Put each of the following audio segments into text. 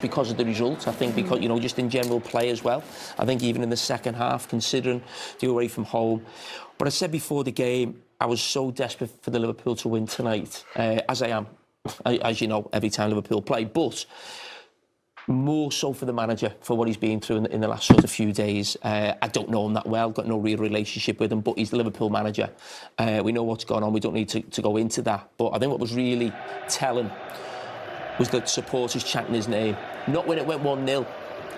because of the results. I think because, you know, just in general play as well. I think even in the second half, considering the away from home. But I said before the game, I was so desperate for the Liverpool to win tonight, as I am, as you know, every time Liverpool play. But more so for the manager, for what he's been through in the last sort of few days. I don't know him that well, got no real relationship with him, but he's the Liverpool manager. We know what's gone on, we don't need to go into that. But I think what was really telling was that supporters chanting his name. Not when it went 1-0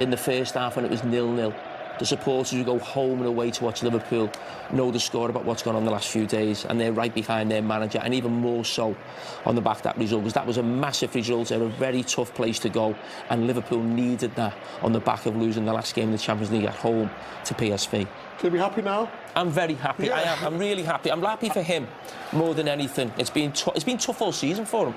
in the first half, when it was 0-0. The supporters who go home and away to watch Liverpool know the score about what's gone on the last few days, and they're right behind their manager, and even more so on the back of that result, because that was a massive result. They're a very tough place to go, and Liverpool needed that on the back of losing the last game in the Champions League at home to PSV. Can you be happy now? I'm very happy. Yeah. I am. I'm really happy. I'm happy for him more than anything. It's been tough all season for him.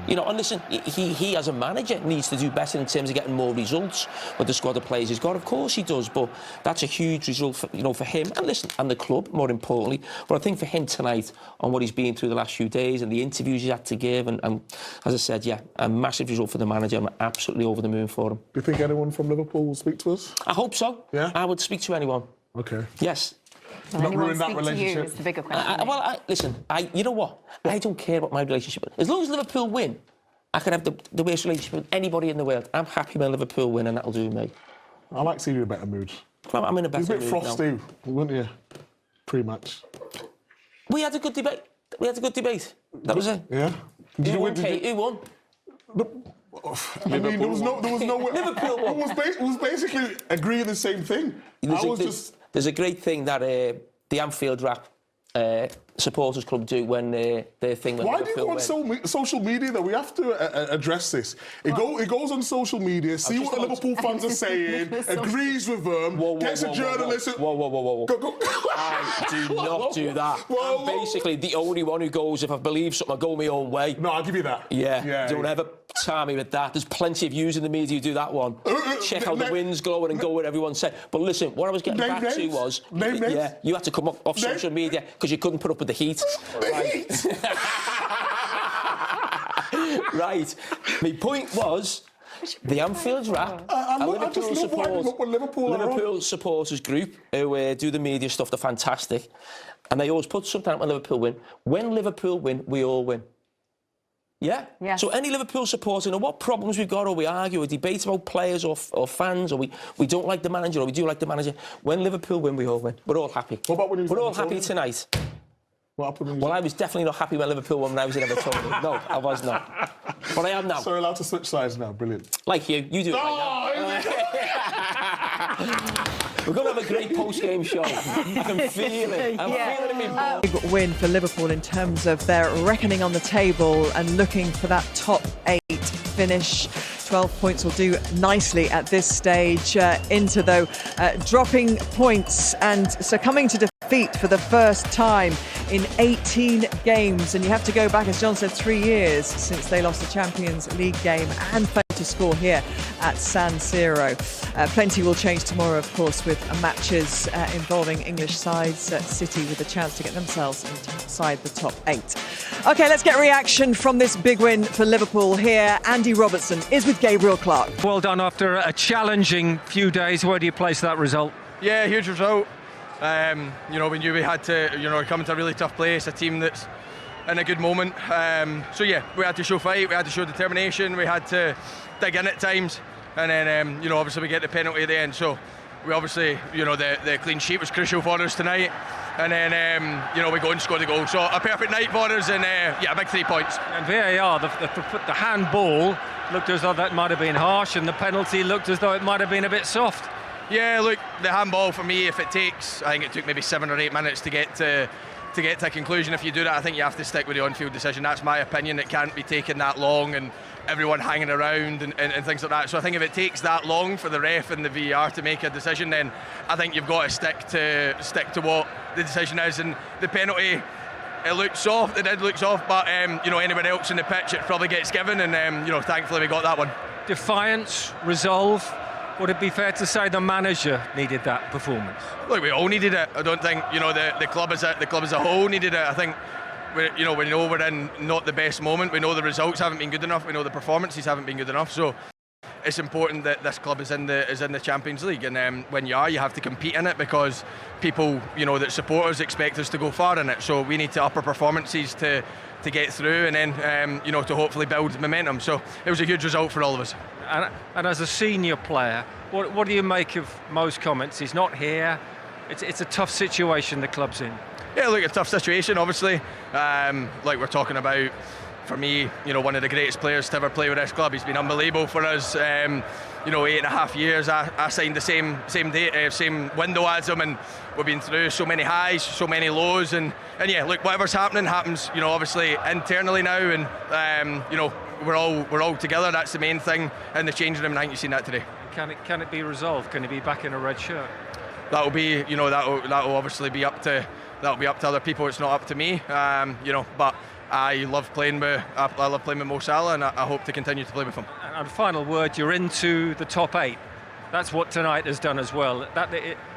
You know, and listen, he as a manager needs to do better in terms of getting more results with the squad of players he's got. Of course he does, but that's a huge result for, you know, for him and listen, and the club more importantly. But I think for him tonight, on what he's been through the last few days and the interviews he's had to give, and as I said, yeah, a massive result for the manager. I'm absolutely over the moon for him. Do you think anyone from Liverpool will speak to us? I hope so. Yeah, I would speak to anyone. Okay. Yes. Not ruin that relationship. Is the bigger question. Listen, you know what? I don't care about my relationship. As long as Liverpool win, I can have the worst relationship with anybody in the world. I'm happy when Liverpool win, and that'll do me. I like seeing you in a better mood. Well, I'm in a better mood. You're a bit frosty, weren't you? Pre-match. We had a good debate. That was it. Yeah. Who won? I mean, there was no Liverpool won. It was basically agreeing the same thing. There's a great thing that the Anfield Wrap supporters club do when their thing. When Why do you go on social media though? We have to address this. It goes on social media, see what the Liverpool fans are saying, agrees with them, gets a journalist. Whoa. I do not do that. I'm basically the only one who goes, if I believe something, I go my own way. No, I'll give you that. Yeah. Don't ever tar me with that. There's plenty of views in the media who do that one. Check how the wind's glowing and go where everyone said. But listen, what I was getting back to was, yeah, you had to come off social media because you couldn't put up with the heat. Right. My point was, the Anfield Wrap, a Liverpool supporters group who do the media stuff, they're fantastic. And they always put something out when Liverpool win. When Liverpool win, we all win. Yeah? Yes. So any Liverpool supporter, you know, what problems we've got, or we argue or debate about players or fans, or we don't like the manager or we do like the manager, when Liverpool win, we all win. We're all happy. What about when We're all happy tonight. What happened? Well, I was definitely not happy when Liverpool won when I was in Everton. No, I was not. But I am now. So we're allowed to switch sides now. Brilliant. Like you do it right now. We're going to have a great post-game show. I can feel it. I'm feeling it in my bones. Big win for Liverpool in terms of their reckoning on the table and looking for that top 8 finish. 12 points will do nicely at this stage. Inter, though, dropping points and succumbing to defeat for the first time in 18 games. And you have to go back, as John said, 3 years since they lost the Champions League game and plenty to score here at San Siro. Plenty will change tomorrow, of course, with matches involving English sides. City with a chance to get themselves inside the top 8. OK, let's get reaction from this big win for Liverpool here. Andy Robertson is with Gabriel Clark. Well done after a challenging few days. Where do you place that result? Yeah, huge result. You know, we knew we had to, come into a really tough place, a team that's in a good moment. So yeah, we had to show fight, we had to show determination, we had to dig in at times, and then obviously we get the penalty at the end. So we obviously, the clean sheet was crucial for us tonight, and then we go and score the goal. So a perfect night for us, and a big 3 points. And VAR, the handball looked as though that might have been harsh, and the penalty looked as though it might have been a bit soft. Yeah, look, the handball for me, if it takes, I think it took maybe 7 or 8 minutes to get to a conclusion. If you do that, I think you have to stick with the on-field decision. That's my opinion. It can't be taking that long and everyone hanging around and things like that. So I think if it takes that long for the ref and the VAR to make a decision, then I think you've got to stick to what the decision is. And the penalty, it looked soft. It did look soft, but anyone else in the pitch, it probably gets given. And thankfully we got that one. Defiance, Resolve. Would it be fair to say the manager needed that performance? Look, we all needed it. I don't think the club as a whole needed it. I think we know we're in not the best moment. We know the results haven't been good enough. We know the performances haven't been good enough. So it's important that this club is in the Champions League, and when you are, you have to compete in it, because people, that supporters expect us to go far in it. So we need to up our performances to get through, and then to hopefully build momentum. So it was a huge result for all of us. And as a senior player, what do you make of Mo's comments? He's not here. It's a tough situation the club's in. Yeah, look, a tough situation, obviously. Like we're talking about, for me, one of the greatest players to ever play with this club. He's been unbelievable for us. 8.5 years. I signed the same window as him, and we've been through so many highs, so many lows, and yeah, look, whatever's happening happens. Obviously internally now, and we're all together. That's the main thing in the changing room, and I think you've seen that today. Can it be resolved? Can he be back in a red shirt? That'll be, that'll obviously be up to other people. It's not up to me, But I love playing with Mo Salah, and I hope to continue to play with him. And final word, you're into the top 8. That's what tonight has done as well.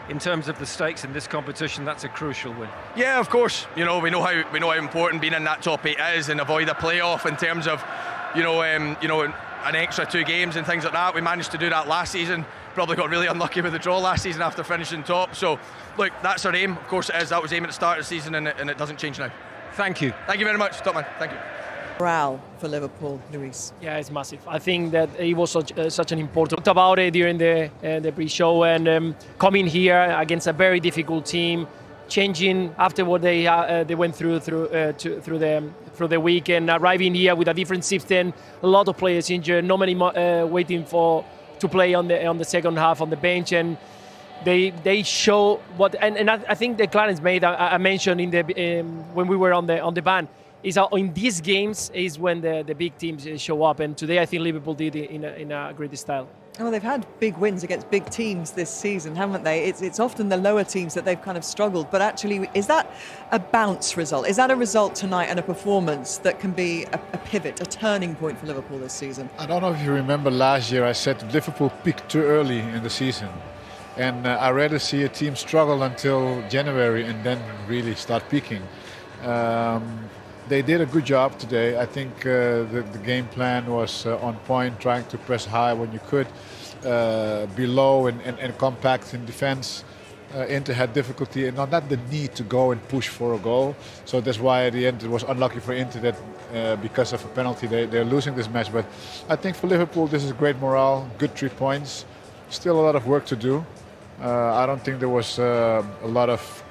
In terms of the stakes in this competition, that's a crucial win. Yeah, of course. We know how important being in that top 8 is, and avoid a playoff in terms of, an extra 2 games and things like that. We managed to do that last season. Probably got really unlucky with the draw last season after finishing top. So, look, that's our aim. Of course it is. That was aim at the start of the season, and it doesn't change now. Thank you. Thank you very much, top man. Thank you. Morale for Liverpool, Luis. Yeah, it's massive. I think that it was such an important. Talked about it during the pre-show, and coming here against a very difficult team, changing after what they went through the week, and arriving here with a different system. A lot of players injured, not many waiting to play on the second half on the bench, and they show what. And I think the Clarence made I mentioned when we were on the ban. Is in these games is when the big teams show up, and today I think Liverpool did it in a great style. Well, they've had big wins against big teams this season, haven't they? It's often the lower teams that they've kind of struggled, but actually, is that a bounce result? Is that a result tonight and a performance that can be a pivot, a turning point for Liverpool this season? I don't know if you remember last year I said Liverpool peaked too early in the season, and I'd rather see a team struggle until January and then really start peaking. They did a good job today. I think the game plan was on point, trying to press high when you could, be low and compact in defense. Inter had difficulty and not the need to go and push for a goal. So that's why at the end it was unlucky for Inter that because of a penalty they're losing this match. But I think for Liverpool this is great morale, good 3 points. Still a lot of work to do. I don't think there was a lot of,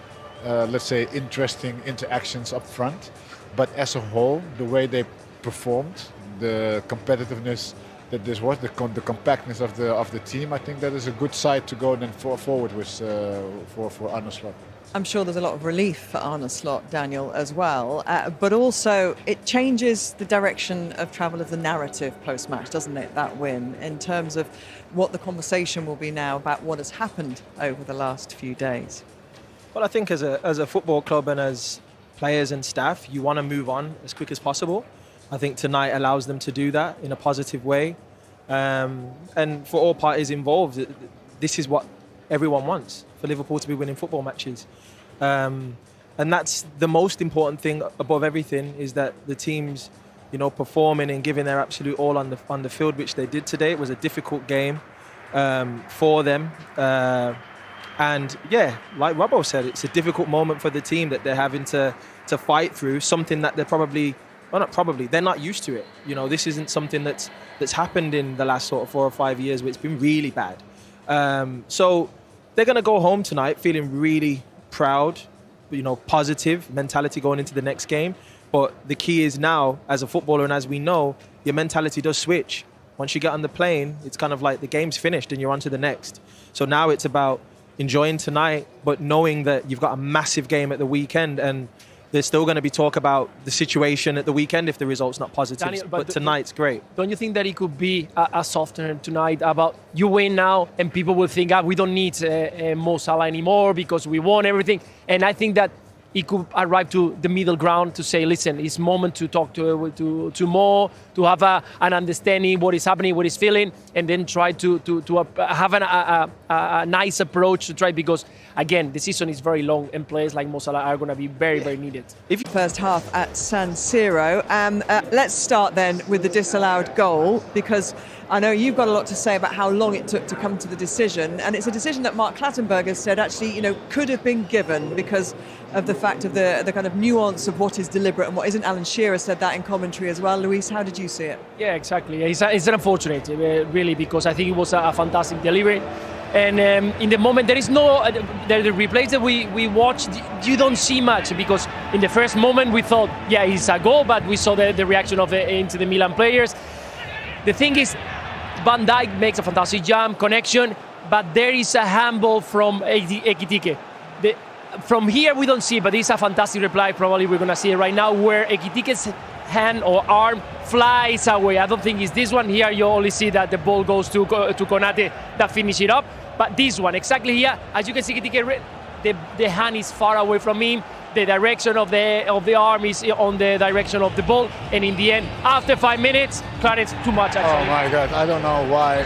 let's say, interesting interactions up front. But as a whole, the way they performed, the competitiveness that this was, the compactness of the team, I think that is a good side to go then forward with for Arne Slot. I'm sure there's a lot of relief for Arne Slot, Daniel, as well. But also, it changes the direction of travel of the narrative post-match, doesn't it, that win, in terms of what the conversation will be now about what has happened over the last few days? Well, I think as a football club and as players and staff, you want to move on as quick as possible. I think tonight allows them to do that in a positive way. And for all parties involved, this is what everyone wants, for Liverpool to be winning football matches. And that's the most important thing above everything, is that the teams, performing and giving their absolute all on the field, which they did today. It was a difficult game for them. And yeah, like Robbo said, it's a difficult moment for the team that they're having to fight through, something that they're not used to it. This isn't something that's happened in the last sort of 4 or 5 years where it's been really bad. So they're going to go home tonight feeling really proud, positive mentality going into the next game. But the key is now, as a footballer and as we know, your mentality does switch. Once you get on the plane, it's kind of like the game's finished and you're on to the next. So now it's about enjoying tonight, but knowing that you've got a massive game at the weekend, and there's still going to be talk about the situation at the weekend if the result's not positive. Daniel, but tonight's great. Don't you think that it could be a softener tonight about you win now and people will think, we don't need Mo Salah anymore because we won everything? And I think that it could arrive to the middle ground to say, listen, it's moment to talk to Mo, to have an understanding what is happening, what he's feeling, and then try to have a nice approach to try, because again, the season is very long and players like Mo Salah are going to be very, very needed. First half at San Siro. Let's start then with the disallowed goal, because I know you've got a lot to say about how long it took to come to the decision, and it's a decision that Mark Clattenburg said actually, could have been given because of the fact of the kind of nuance of what is deliberate and what isn't. Alan Shearer said that in commentary as well. Luis, how did you see it? Yeah, exactly. It's unfortunate, really, because I think it was a fantastic delivery. And in the moment, there is no the replays that we watched. You don't see much because in the first moment we thought, yeah, it's a goal, but we saw the reaction of into the Milan players. The thing is, Van Dijk makes a fantastic jump, connection, but there is a handball from Ekitike. From here we don't see it, but it's a fantastic reply. Probably we're going to see it right now, where Ekitike's hand or arm flies away. I don't think it's this one. Here you only see that the ball goes to Konate that finish it up. But this one, exactly here, as you can see, the hand is far away from him. The direction of the arm is on the direction of the ball. And in the end, after 5 minutes, Clarence, too much actually. Oh my God, I don't know why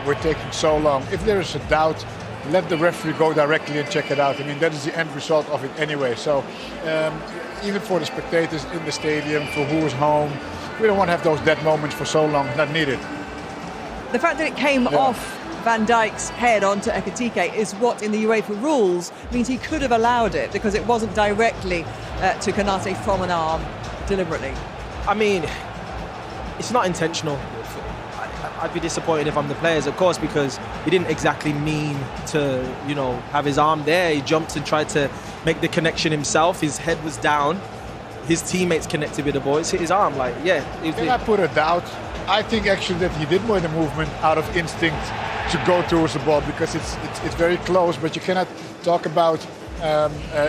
we're taking so long. If there is a doubt, let the referee go directly and check it out. I mean, that is the end result of it anyway. So even for the spectators in the stadium, for who is home, we don't want to have those dead moments for so long, not needed. The fact that it came off Van Dijk's head onto Ekitike is what, in the UEFA rules, means he could have allowed it because it wasn't directly to Konate from an arm deliberately. I mean, it's not intentional. I'd be disappointed if I'm the players, of course, because he didn't exactly mean to, have his arm there. He jumped and tried to make the connection himself. His head was down. His teammates connected with the ball. It's hit his arm, Can I put a doubt? I think actually that he did make the movement out of instinct to go towards the ball because it's very close, but you cannot talk about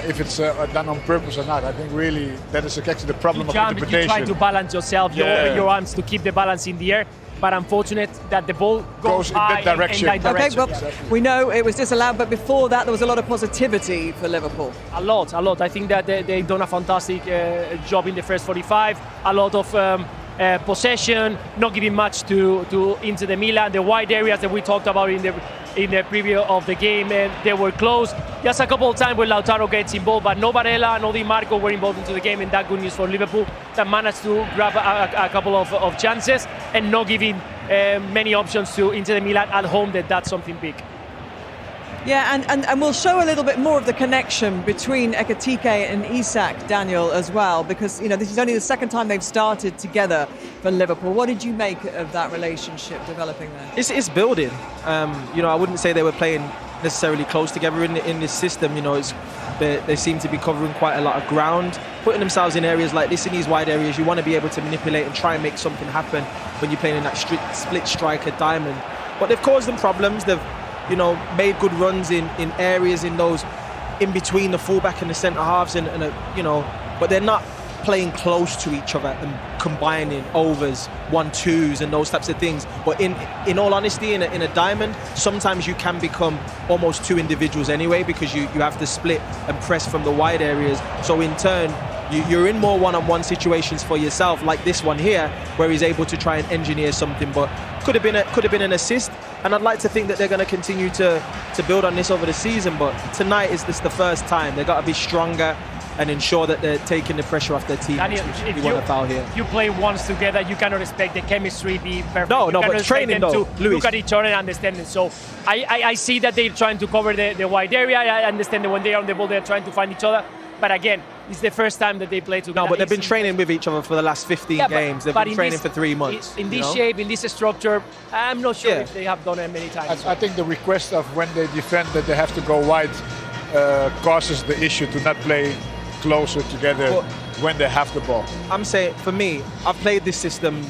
if it's done on purpose or not. I think really that is actually the problem of interpretation. You try to balance yourself, your arms to keep the balance in the air, but unfortunate that the ball goes in that direction. Okay, well, we know it was disallowed, but before that there was a lot of positivity for Liverpool. A lot. I think that they've done a fantastic job in the first 45. A lot of possession, not giving much to into the Milan. The wide areas that we talked about in the preview of the game, and they were close. Just a couple of times where Lautaro gets involved, but no Varela, no Di Marco were involved into the game, and that good news for Liverpool that managed to grab a couple of chances and not giving many options to Inter de Milan at home. That's something big. Yeah, and we'll show a little bit more of the connection between Ekitike and Isak, Daniel, as well, because this is only the second time they've started together for Liverpool. What did you make of that relationship developing there? It's building. I wouldn't say they were playing necessarily close together in this system. They seem to be covering quite a lot of ground, putting themselves in areas like this, in these wide areas. You want to be able to manipulate and try and make something happen when you're playing in that split striker diamond. But they've caused them problems. They've made good runs in areas in those in between the fullback and the centre halves, but they're not playing close to each other and combining overs, 1-2s and those types of things. But in all honesty, in a diamond, sometimes you can become almost two individuals anyway, because you have to split and press from the wide areas. So in turn, you're in more one-on-one situations for yourself, like this one here, where he's able to try and engineer something, but could have been an assist. And I'd like to think that they're going to continue to build on this over the season, but tonight is this the first time. They've got to be stronger and ensure that they're taking the pressure off their team. Daniel, if you want to foul here. If you play once together, you cannot expect the chemistry be perfect. No, but training though, to look at each other and understand it. So I see that they're trying to cover the wide area. I understand that when they're on the ball, they're trying to find each other. But again, it's the first time that they play together. No, but they've been training with each other for the last 15 games. They've been training for 3 months. In this shape, in this structure, I'm not sure if they have done it many times. I think the request of when they defend that they have to go wide causes the issue to not play closer together when they have the ball. I'm saying, for me, I've played this system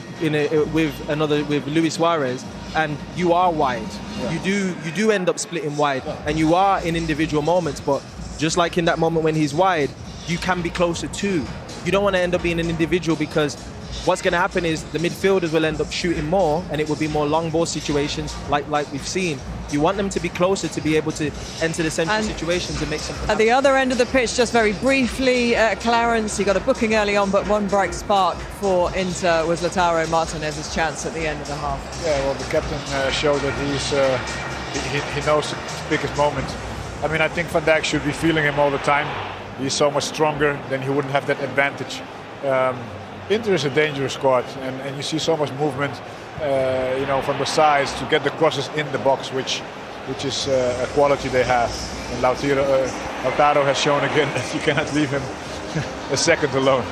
with Luis Suarez, and you are wide. Yeah. You do end up splitting wide, and you are in individual moments, but just like in that moment when he's wide, you can be closer too. You don't want to end up being an individual, because what's going to happen is the midfielders will end up shooting more, and it will be more long ball situations like we've seen. You want them to be closer to be able to enter the central situations and make something happen. At the other end of the pitch, just very briefly, Clarence, he got a booking early on, but one bright spark for Inter was Lautaro Martinez's chance at the end of the half. Yeah, well, the captain showed that he knows the biggest moment. I mean, I think Van Dijk should be feeling him all the time. He's so much stronger, then he wouldn't have that advantage. Inter is a dangerous squad, and you see so much movement. you know, from the sides to get the crosses in the box, which is a quality they have. And Lautaro has shown again that you cannot leave him a second alone.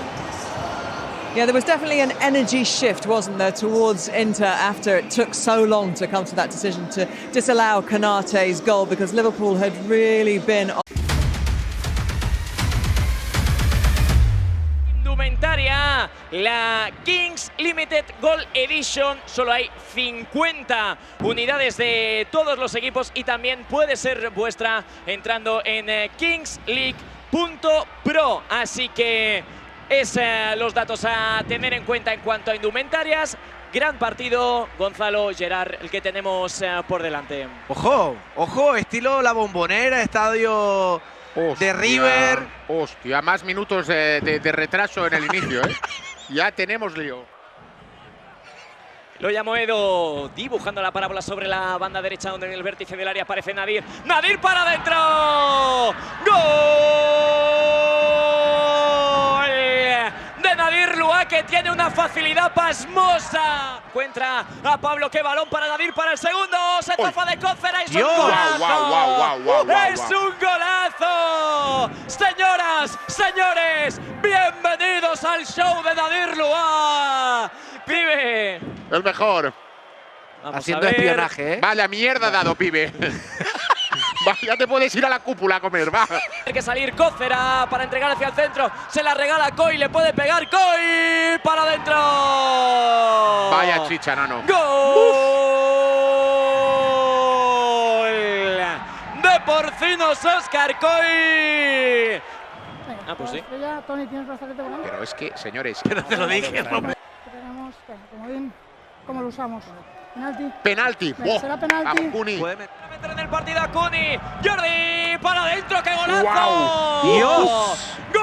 Yeah, there was definitely an energy shift, wasn't there, towards Inter after it took so long to come to that decision to disallow Konaté's goal, because Liverpool had really been... Indumentaria, la Kings Limited Gold Edition, solo hay 50 unidades de todos los equipos y también puede ser vuestra entrando en kingsleague.pro, así que es los datos a tener en cuenta en cuanto a indumentarias. Gran partido, Gonzalo, Gerard, el que tenemos por delante. Ojo, ojo, estilo La Bombonera, estadio de River. Hostia, más minutos de retraso en el inicio, ¿eh? Ya tenemos lío. Lo llamó Edo, dibujando la parábola sobre la banda derecha, donde en el vértice del área aparece Nadir. ¡Nadir para adentro! ¡Gol! De Nadir Lua, que tiene una facilidad pasmosa. Encuentra a Pablo, qué balón para Nadir para el segundo. Se tafa de Cócera, es un golazo. ¡Es un golazo! Señoras, señores, bienvenidos al show de Nadir Lua. Pibe. El mejor. Vamos haciendo espionaje, ¿eh? Vaya mierda dado, pibe. Va, ya te puedes ir a la cúpula a comer, va. Hay que salir Cócera para entregar hacia el centro. Se la regala Coy, le puede pegar Coy para adentro. Vaya chicha, nano. ¡Gol! De Porcinos Óscar Coy. Ah, pues sí. Pero es que, señores, que no te lo dije, hombre. Tenemos, ¿cómo lo usamos? Penalti. Penalti. ¿Será penalti? Vamos, Cuni. Puede meter en el partido a Cuni. Jordi para adentro, ¡qué golazo! ¡Wow! ¡Dios! ¡Gol!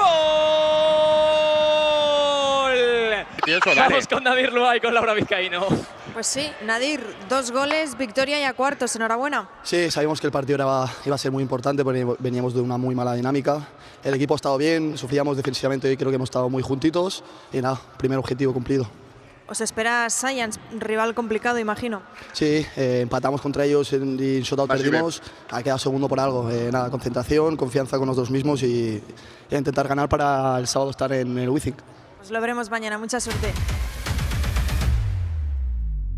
Vamos con Nadir Lua y con Laura Vizcaíno. Pues sí, Nadir, 2 goles, victoria y a cuartos, enhorabuena. Sí, sabíamos que el partido iba a ser muy importante porque veníamos de una muy mala dinámica. El equipo ha estado bien, sufríamos defensivamente y creo que hemos estado muy juntitos y nada, primer objetivo cumplido. Os espera Science, rival complicado, imagino. Sí, empatamos contra ellos y en shootout perdimos, ha quedado segundo por algo. Nada, concentración, confianza con nosotros mismos y intentar ganar para el sábado estar en el Wizzing. Pues lo veremos mañana, mucha suerte.